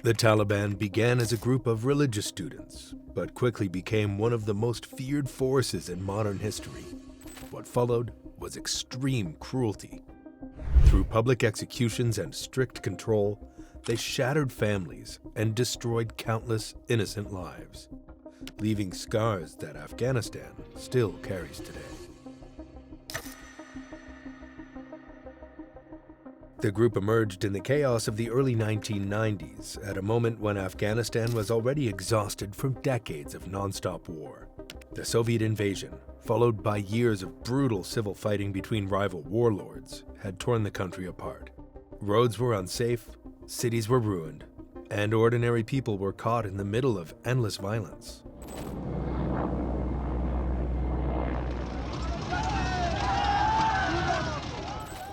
The Taliban began as a group of religious students, but quickly became one of the most feared forces in modern history. What followed was extreme cruelty. Through public executions and strict control, they shattered families and destroyed countless innocent lives, leaving scars that Afghanistan still carries today. The group emerged in the chaos of the early 1990s, at a moment when Afghanistan was already exhausted from decades of non-stop war. The Soviet invasion, followed by years of brutal civil fighting between rival warlords, had torn the country apart. Roads were unsafe, cities were ruined, and ordinary people were caught in the middle of endless violence.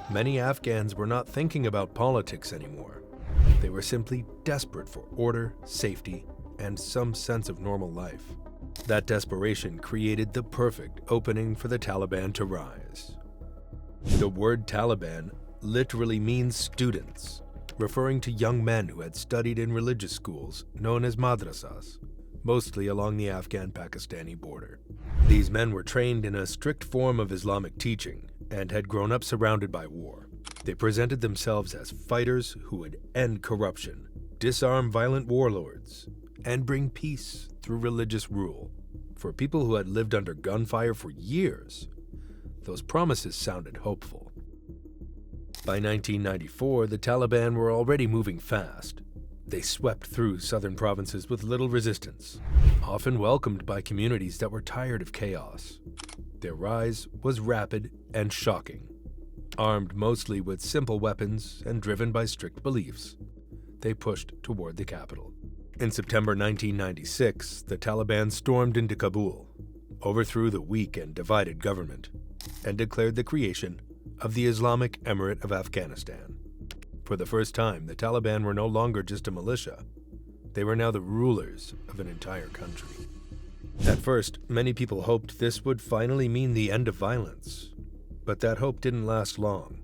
Many Afghans were not thinking about politics anymore. They were simply desperate for order, safety, and some sense of normal life. That desperation created the perfect opening for the Taliban to rise. The word Taliban literally means students, referring to young men who had studied in religious schools known as madrasas, mostly along the Afghan-Pakistani border. These men were trained in a strict form of Islamic teaching and had grown up surrounded by war. They presented themselves as fighters who would end corruption, disarm violent warlords, and bring peace through religious rule. For people who had lived under gunfire for years, those promises sounded hopeful. By 1994, the Taliban were already moving fast. They swept through southern provinces with little resistance, often welcomed by communities that were tired of chaos. Their rise was rapid and shocking. Armed mostly with simple weapons and driven by strict beliefs, they pushed toward the capital. In September 1996, the Taliban stormed into Kabul, overthrew the weak and divided government, and declared the creation of the Islamic Emirate of Afghanistan. For the first time, the Taliban were no longer just a militia. They were now the rulers of an entire country. At first, many people hoped this would finally mean the end of violence, but that hope didn't last long.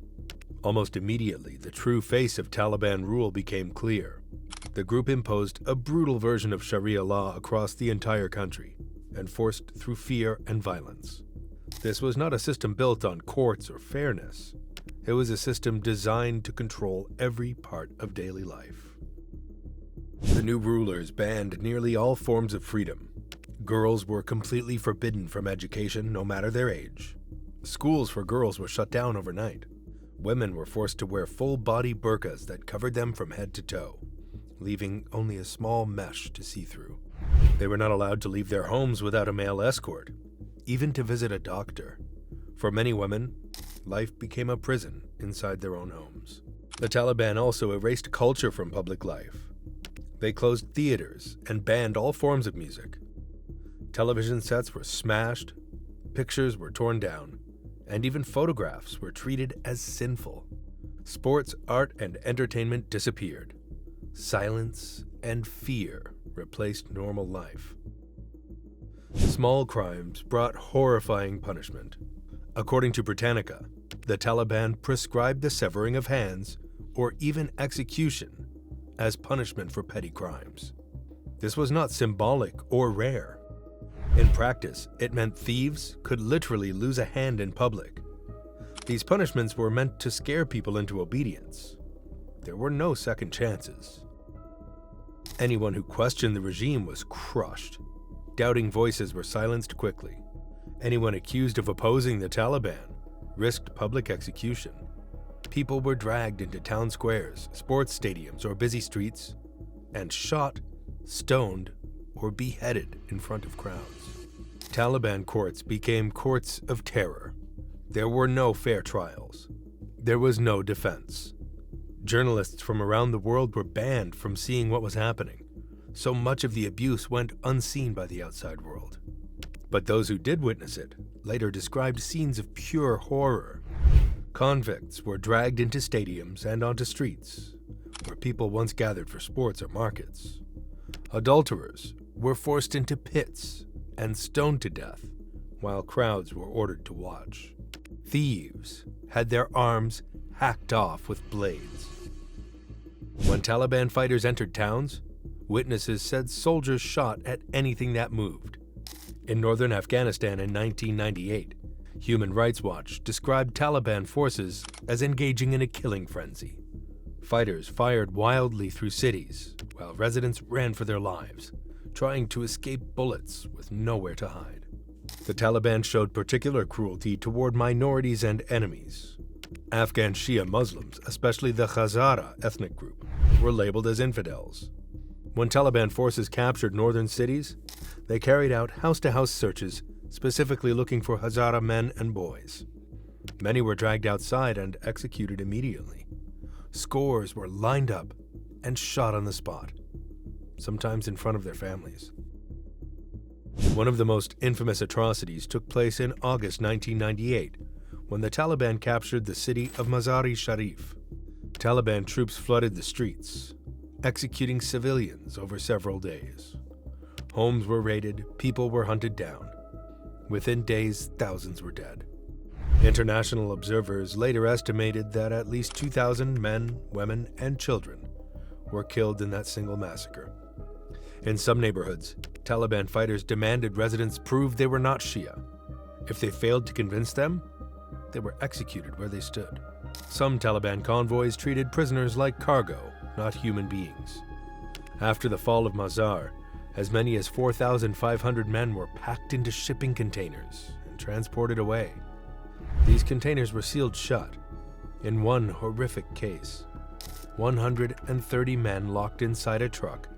Almost immediately, the true face of Taliban rule became clear. The group imposed a brutal version of Sharia law across the entire country, enforced through fear and violence. This was not a system built on courts or fairness. It was a system designed to control every part of daily life. The new rulers banned nearly all forms of freedom. Girls were completely forbidden from education, no matter their age. Schools for girls were shut down overnight. Women were forced to wear full-body burqas that covered them from head to toe, leaving only a small mesh to see through. They were not allowed to leave their homes without a male escort, even to visit a doctor. For many women, life became a prison inside their own homes. The Taliban also erased culture from public life. They closed theaters and banned all forms of music. Television sets were smashed, pictures were torn down, and even photographs were treated as sinful. Sports, art, and entertainment disappeared. Silence and fear replaced normal life. Small crimes brought horrifying punishment. According to Britannica, the Taliban prescribed the severing of hands or even execution as punishment for petty crimes. This was not symbolic or rare. In practice, it meant thieves could literally lose a hand in public. These punishments were meant to scare people into obedience. There were no second chances. Anyone who questioned the regime was crushed. Doubting voices were silenced quickly. Anyone accused of opposing the Taliban risked public execution. People were dragged into town squares, sports stadiums, or busy streets, and shot, stoned, or beheaded in front of crowds. Taliban courts became courts of terror. There were no fair trials. There was no defense. Journalists from around the world were banned from seeing what was happening. So much of the abuse went unseen by the outside world. But those who did witness it later described scenes of pure horror. Convicts were dragged into stadiums and onto streets, where people once gathered for sports or markets. Adulterers were forced into pits and stoned to death, while crowds were ordered to watch. Thieves had their arms hacked off with blades. When Taliban fighters entered towns, witnesses said soldiers shot at anything that moved. In northern Afghanistan in 1998, Human Rights Watch described Taliban forces as engaging in a killing frenzy. Fighters fired wildly through cities, while residents ran for their lives, trying to escape bullets with nowhere to hide. The Taliban showed particular cruelty toward minorities and enemies. Afghan Shia Muslims, especially the Hazara ethnic group, were labeled as infidels. When Taliban forces captured northern cities, they carried out house-to-house searches, specifically looking for Hazara men and boys. Many were dragged outside and executed immediately. Scores were lined up and shot on the spot, sometimes in front of their families. One of the most infamous atrocities took place in August 1998, when the Taliban captured the city of Mazar-e-Sharif. Taliban troops flooded the streets, executing civilians over several days. Homes were raided, people were hunted down. Within days, thousands were dead. International observers later estimated that at least 2,000 men, women, and children were killed in that single massacre. In some neighborhoods, Taliban fighters demanded residents prove they were not Shia. If they failed to convince them, they were executed where they stood. Some Taliban convoys treated prisoners like cargo, not human beings. After the fall of Mazar, as many as 4,500 men were packed into shipping containers and transported away. These containers were sealed shut. In one horrific case, 130 men locked inside a truck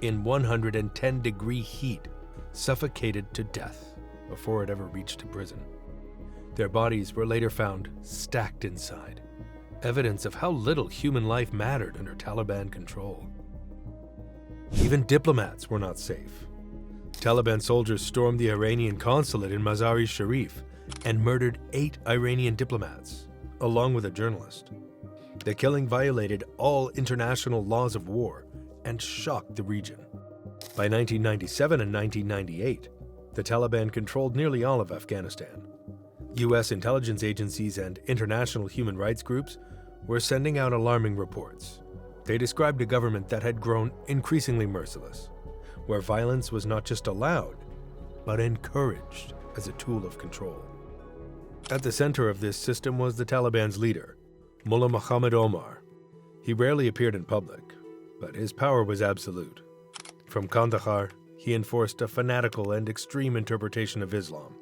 in 110-degree heat suffocated to death before it ever reached a prison. Their bodies were later found stacked inside, evidence of how little human life mattered under Taliban control. Even diplomats were not safe. Taliban soldiers stormed the Iranian consulate in Mazar-e-Sharif and murdered 8 Iranian diplomats, along with a journalist. The killing violated all international laws of war and shocked the region. By 1997 and 1998, the Taliban controlled nearly all of Afghanistan. U.S. intelligence agencies and international human rights groups were sending out alarming reports. They described a government that had grown increasingly merciless, where violence was not just allowed, but encouraged as a tool of control. At the center of this system was the Taliban's leader, Mullah Muhammad Omar. He rarely appeared in public, but his power was absolute. From Kandahar, he enforced a fanatical and extreme interpretation of Islam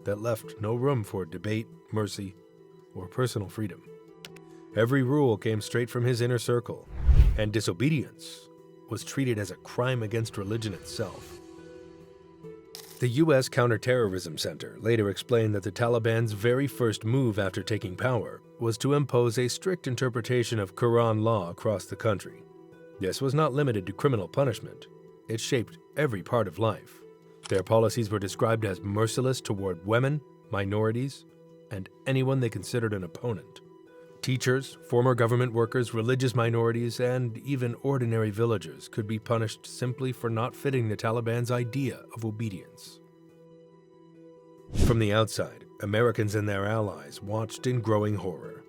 that left no room for debate, mercy, or personal freedom. Every rule came straight from his inner circle, and disobedience was treated as a crime against religion itself. The U.S. Counterterrorism Center later explained that the Taliban's very first move after taking power was to impose a strict interpretation of Quran law across the country. This was not limited to criminal punishment. It shaped every part of life. Their policies were described as merciless toward women, minorities, and anyone they considered an opponent. Teachers, former government workers, religious minorities, and even ordinary villagers could be punished simply for not fitting the Taliban's idea of obedience. From the outside, Americans and their allies watched in growing horror.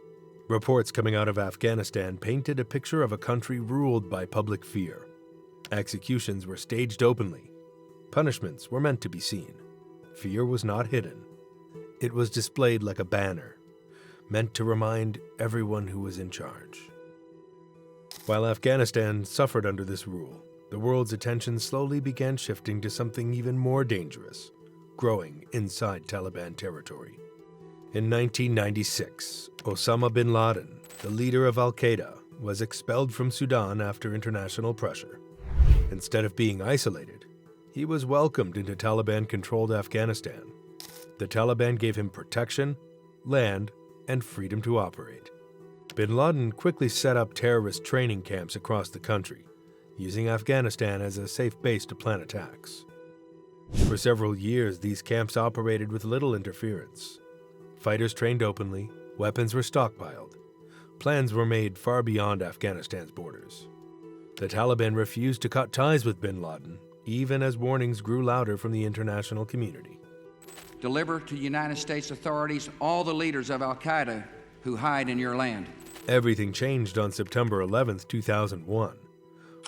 Reports coming out of Afghanistan painted a picture of a country ruled by public fear. Executions were staged openly. Punishments were meant to be seen. Fear was not hidden. It was displayed like a banner, meant to remind everyone who was in charge. While Afghanistan suffered under this rule, the world's attention slowly began shifting to something even more dangerous, growing inside Taliban territory. In 1996, Osama bin Laden, the leader of al-Qaeda, was expelled from Sudan after international pressure. Instead of being isolated, he was welcomed into Taliban-controlled Afghanistan. The Taliban gave him protection, land, and freedom to operate. Bin Laden quickly set up terrorist training camps across the country, using Afghanistan as a safe base to plan attacks. For several years, these camps operated with little interference. Fighters trained openly, weapons were stockpiled. Plans were made far beyond Afghanistan's borders. The Taliban refused to cut ties with bin Laden, even as warnings grew louder from the international community. Deliver to United States authorities all the leaders of al-Qaeda who hide in your land. Everything changed on September 11, 2001,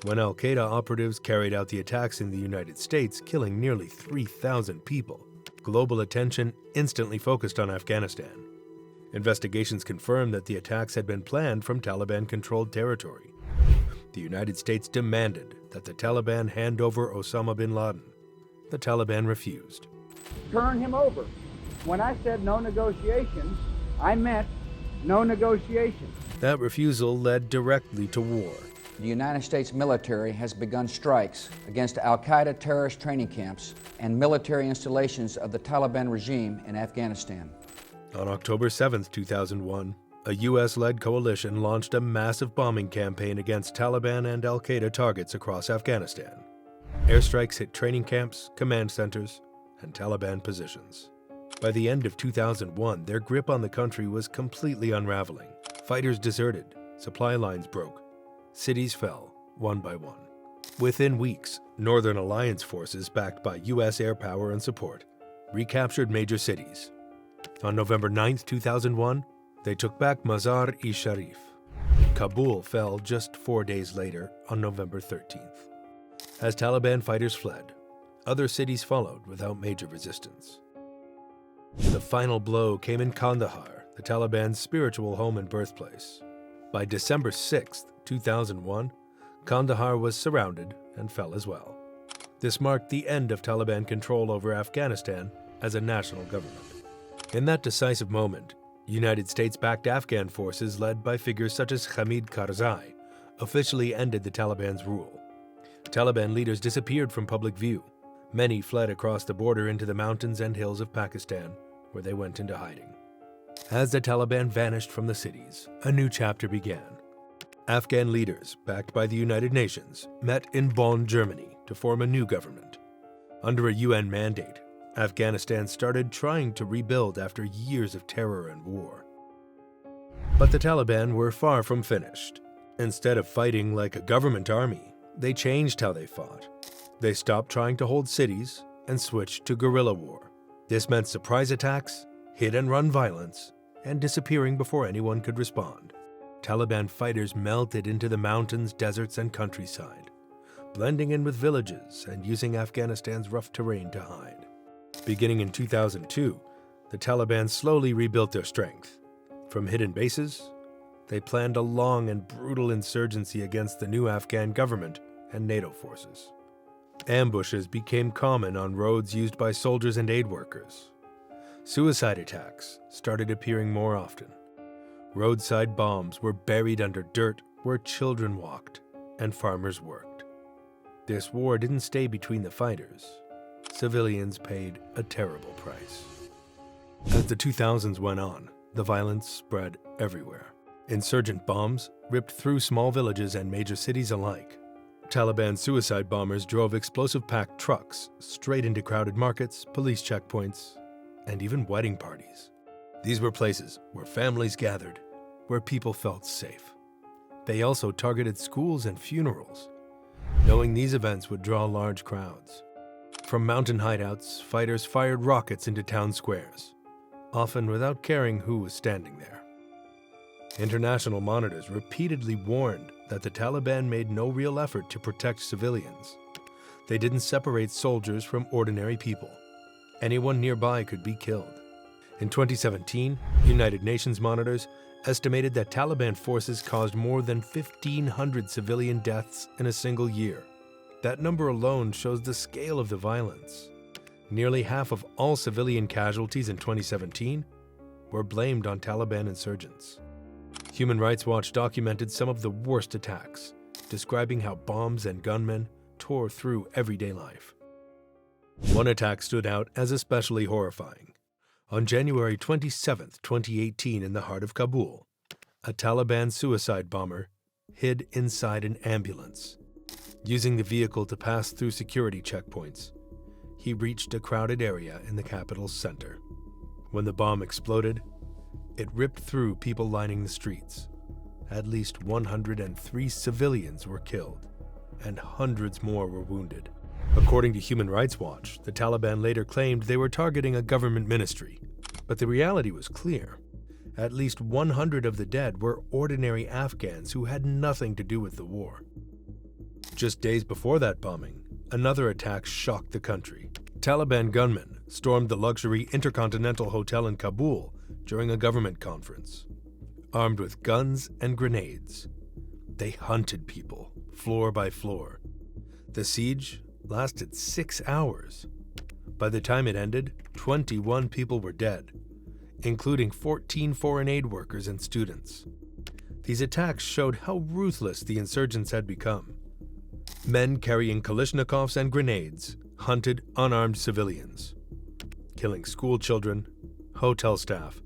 when al-Qaeda operatives carried out the attacks in the United States, killing nearly 3,000 people. Global attention instantly focused on Afghanistan. Investigations confirmed that the attacks had been planned from Taliban-controlled territory. The United States demanded that the Taliban hand over Osama bin Laden. The Taliban refused. Turn him over. When I said no negotiations, I meant no negotiations. That refusal led directly to war. The United States military has begun strikes against al-Qaeda terrorist training camps and military installations of the Taliban regime in Afghanistan. On October 7, 2001, a U.S.-led coalition launched a massive bombing campaign against Taliban and al-Qaeda targets across Afghanistan. Airstrikes hit training camps, command centers, and Taliban positions. By the end of 2001, their grip on the country was completely unraveling. Fighters deserted, supply lines broke, cities fell, one by one. Within weeks, Northern Alliance forces backed by U.S. air power and support recaptured major cities. On November 9, 2001, they took back Mazar-e-Sharif. Kabul fell just 4 days later on November 13th. As Taliban fighters fled, other cities followed without major resistance. The final blow came in Kandahar, the Taliban's spiritual home and birthplace. By December 6, 2001, Kandahar was surrounded and fell as well. This marked the end of Taliban control over Afghanistan as a national government. In that decisive moment, United States-backed Afghan forces led by figures such as Hamid Karzai officially ended the Taliban's rule. Taliban leaders disappeared from public view. Many fled across the border into the mountains and hills of Pakistan, where they went into hiding. As the Taliban vanished from the cities, a new chapter began. Afghan leaders, backed by the United Nations, met in Bonn, Germany, to form a new government. Under a UN mandate, Afghanistan started trying to rebuild after years of terror and war. But the Taliban were far from finished. Instead of fighting like a government army, they changed how they fought. They stopped trying to hold cities and switched to guerrilla war. This meant surprise attacks, hit-and-run violence, and disappearing before anyone could respond. Taliban fighters melted into the mountains, deserts, and countryside, blending in with villages and using Afghanistan's rough terrain to hide. Beginning in 2002, the Taliban slowly rebuilt their strength. From hidden bases, they planned a long and brutal insurgency against the new Afghan government and NATO forces. Ambushes became common on roads used by soldiers and aid workers. Suicide attacks started appearing more often. Roadside bombs were buried under dirt where children walked and farmers worked. This war didn't stay between the fighters. Civilians paid a terrible price. As the 2000s went on, the violence spread everywhere. Insurgent bombs ripped through small villages and major cities alike. Taliban suicide bombers drove explosive-packed trucks straight into crowded markets, police checkpoints, and even wedding parties. These were places where families gathered, where people felt safe. They also targeted schools and funerals, knowing these events would draw large crowds. From mountain hideouts, fighters fired rockets into town squares, often without caring who was standing there. International monitors repeatedly warned that the Taliban made no real effort to protect civilians. They didn't separate soldiers from ordinary people. Anyone nearby could be killed. In 2017, United Nations monitors estimated that Taliban forces caused more than 1,500 civilian deaths in a single year. That number alone shows the scale of the violence. Nearly half of all civilian casualties in 2017 were blamed on Taliban insurgents. Human Rights Watch documented some of the worst attacks, describing how bombs and gunmen tore through everyday life. One attack stood out as especially horrifying. On January 27, 2018, in the heart of Kabul, a Taliban suicide bomber hid inside an ambulance. Using the vehicle to pass through security checkpoints, he reached a crowded area in the capital's center. When the bomb exploded, it ripped through people lining the streets. At least 103 civilians were killed, and hundreds more were wounded. According to Human Rights Watch, the Taliban later claimed they were targeting a government ministry, but the reality was clear. At least 100 of the dead were ordinary Afghans who had nothing to do with the war. Just days before that bombing, another attack shocked the country. Taliban gunmen stormed the luxury Intercontinental Hotel in Kabul during a government conference. Armed with guns and grenades, they hunted people, floor by floor. The siege lasted 6 hours. By the time it ended, 21 people were dead, including 14 foreign aid workers and students. These attacks showed how ruthless the insurgents had become. Men carrying Kalashnikovs and grenades hunted unarmed civilians, killing school children, hotel staff,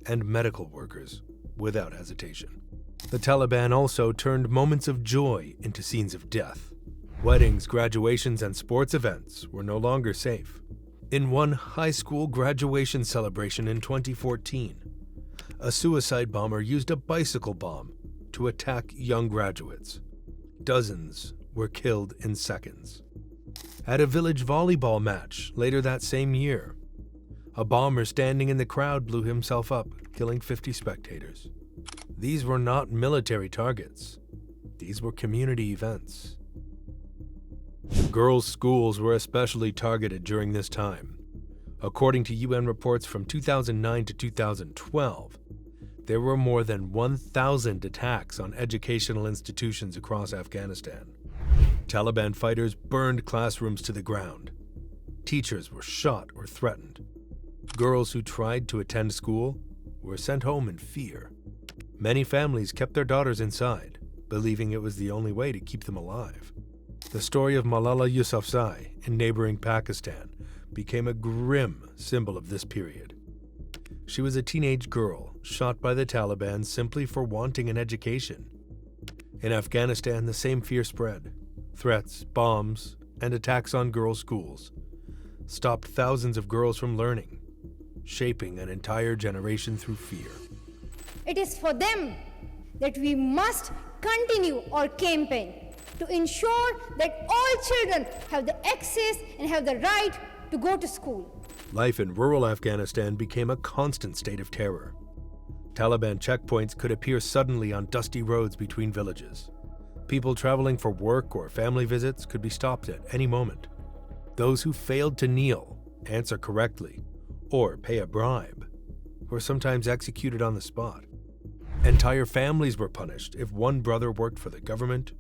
and medical workers without hesitation. The Taliban also turned moments of joy into scenes of death. Weddings, graduations, and sports events were no longer safe. In one high school graduation celebration in 2014, a suicide bomber used a bicycle bomb to attack young graduates. Dozens were killed in seconds. At a village volleyball match later that same year, a bomber standing in the crowd blew himself up, killing 50 spectators. These were not military targets. These were community events. Girls' schools were especially targeted during this time. According to UN reports from 2009 to 2012, there were more than 1,000 attacks on educational institutions across Afghanistan. Taliban fighters burned classrooms to the ground. Teachers were shot or threatened. Girls who tried to attend school were sent home in fear. Many families kept their daughters inside, believing it was the only way to keep them alive. The story of Malala Yousafzai in neighboring Pakistan became a grim symbol of this period. She was a teenage girl shot by the Taliban simply for wanting an education. In Afghanistan, the same fear spread. Threats, bombs, and attacks on girls' schools stopped thousands of girls from learning, shaping an entire generation through fear. It is for them that we must continue our campaign to ensure that all children have the access and have the right to go to school. Life in rural Afghanistan became a constant state of terror. Taliban checkpoints could appear suddenly on dusty roads between villages. People traveling for work or family visits could be stopped at any moment. Those who failed to kneel, answer correctly, or pay a bribe were sometimes executed on the spot. Entire families were punished if one brother worked for the government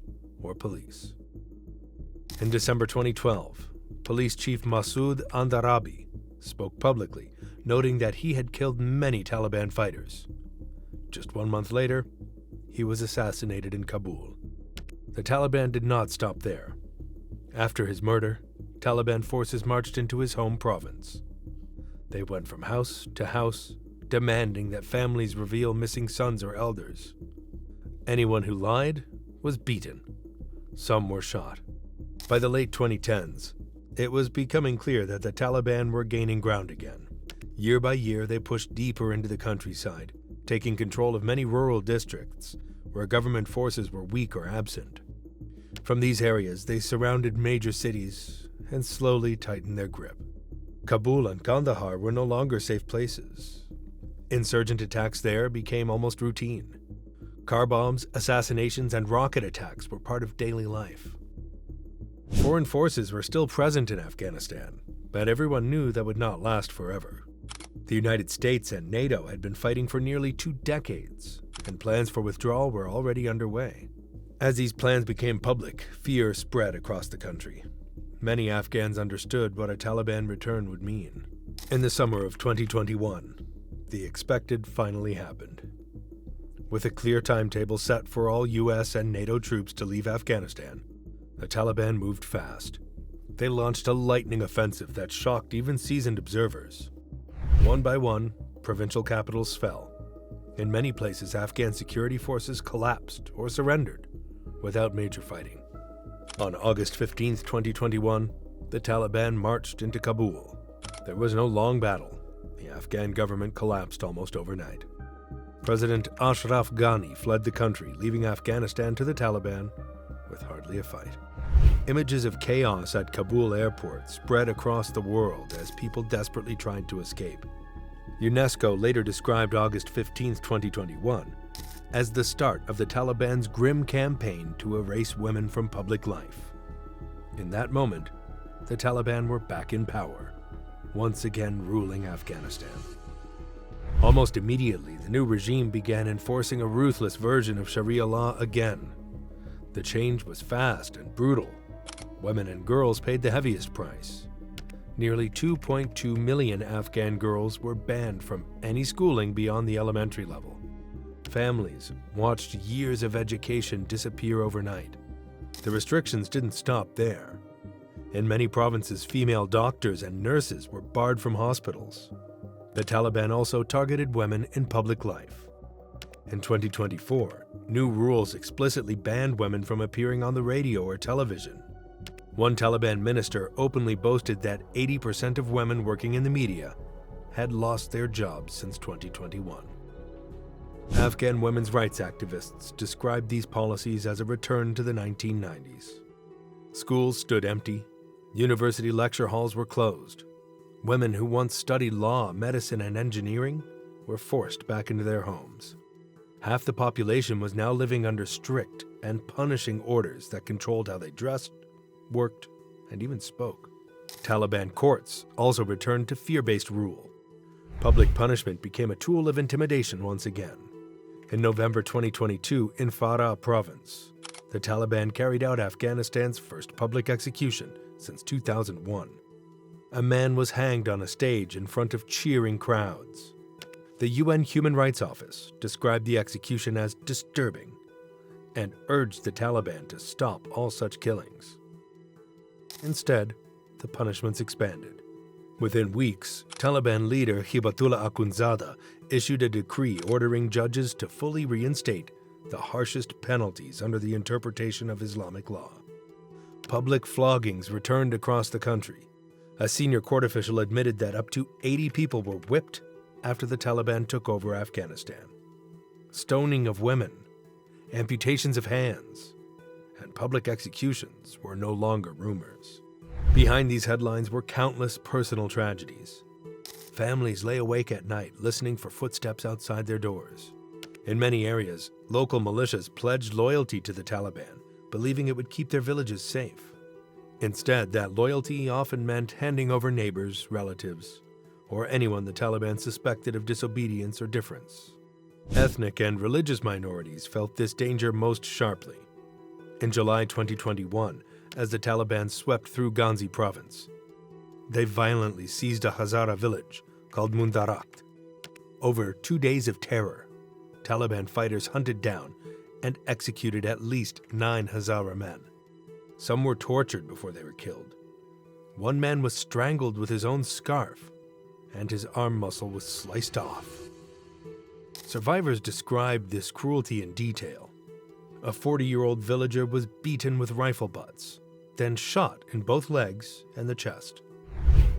or police. In December 2012, Police Chief Masood Andarabi spoke publicly, noting that he had killed many Taliban fighters. Just 1 month later, he was assassinated in Kabul. The Taliban did not stop there. After his murder, Taliban forces marched into his home province. They went from house to house, demanding that families reveal missing sons or elders. Anyone who lied was beaten. Some were shot. By the late 2010s, it was becoming clear that the Taliban were gaining ground again. Year by year, they pushed deeper into the countryside, taking control of many rural districts where government forces were weak or absent. From these areas, they surrounded major cities and slowly tightened their grip. Kabul and Kandahar were no longer safe places. Insurgent attacks there became almost routine. Car bombs, assassinations, and rocket attacks were part of daily life. Foreign forces were still present in Afghanistan, but everyone knew that would not last forever. The United States and NATO had been fighting for nearly 2 decades, and plans for withdrawal were already underway. As these plans became public, fear spread across the country. Many Afghans understood what a Taliban return would mean. In the summer of 2021, the expected finally happened. With a clear timetable set for all US and NATO troops to leave Afghanistan, the Taliban moved fast. They launched a lightning offensive that shocked even seasoned observers. One by one, provincial capitals fell. In many places, Afghan security forces collapsed or surrendered without major fighting. On August 15, 2021, the Taliban marched into Kabul. There was no long battle. The Afghan government collapsed almost overnight. President Ashraf Ghani fled the country, leaving Afghanistan to the Taliban with hardly a fight. Images of chaos at Kabul airport spread across the world as people desperately tried to escape. UNESCO later described August 15, 2021, as the start of the Taliban's grim campaign to erase women from public life. In that moment, the Taliban were back in power, once again ruling Afghanistan. Almost immediately, the new regime began enforcing a ruthless version of Sharia law again. The change was fast and brutal. Women and girls paid the heaviest price. Nearly 2.2 million Afghan girls were banned from any schooling beyond the elementary level. Families watched years of education disappear overnight. The restrictions didn't stop there. In many provinces, female doctors and nurses were barred from hospitals. The Taliban also targeted women in public life. In 2024, new rules explicitly banned women from appearing on the radio or television. One Taliban minister openly boasted that 80% of women working in the media had lost their jobs since 2021. Afghan women's rights activists described these policies as a return to the 1990s. Schools stood empty, university lecture halls were closed. Women who once studied law, medicine, and engineering were forced back into their homes. Half the population was now living under strict and punishing orders that controlled how they dressed, worked, and even spoke. Taliban courts also returned to fear-based rule. Public punishment became a tool of intimidation once again. In November 2022, in Farah province, the Taliban carried out Afghanistan's first public execution since 2001. A man was hanged on a stage in front of cheering crowds. The UN Human Rights Office described the execution as disturbing and urged the Taliban to stop all such killings. Instead, the punishments expanded. Within weeks, Taliban leader Hibatullah Akhundzada issued a decree ordering judges to fully reinstate the harshest penalties under the interpretation of Islamic law. Public floggings returned across the country. A senior court official admitted that up to 80 people were whipped after the Taliban took over Afghanistan. Stoning of women, amputations of hands, and public executions were no longer rumors. Behind these headlines were countless personal tragedies. Families lay awake at night listening for footsteps outside their doors. In many areas, local militias pledged loyalty to the Taliban, believing it would keep their villages safe. Instead, that loyalty often meant handing over neighbors, relatives, or anyone the Taliban suspected of disobedience or difference. Ethnic and religious minorities felt this danger most sharply. In July 2021, as the Taliban swept through Ghazni province, they violently seized a Hazara village called Mundarakt. Over 2 days of terror, Taliban fighters hunted down and executed at least 9 Hazara men. Some were tortured before they were killed. One man was strangled with his own scarf, and his arm muscle was sliced off. Survivors described this cruelty in detail. A 40-year-old villager was beaten with rifle butts, then shot in both legs and the chest.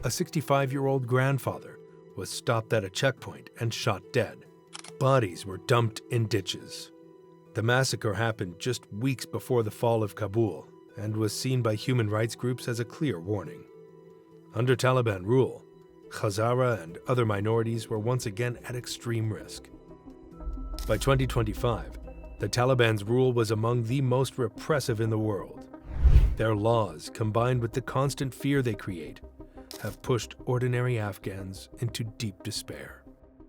A 65-year-old grandfather was stopped at a checkpoint and shot dead. Bodies were dumped in ditches. The massacre happened just weeks before the fall of Kabul and was seen by human rights groups as a clear warning. Under Taliban rule, Hazara and other minorities were once again at extreme risk. By 2025, the Taliban's rule was among the most repressive in the world. Their laws, combined with the constant fear they create, have pushed ordinary Afghans into deep despair.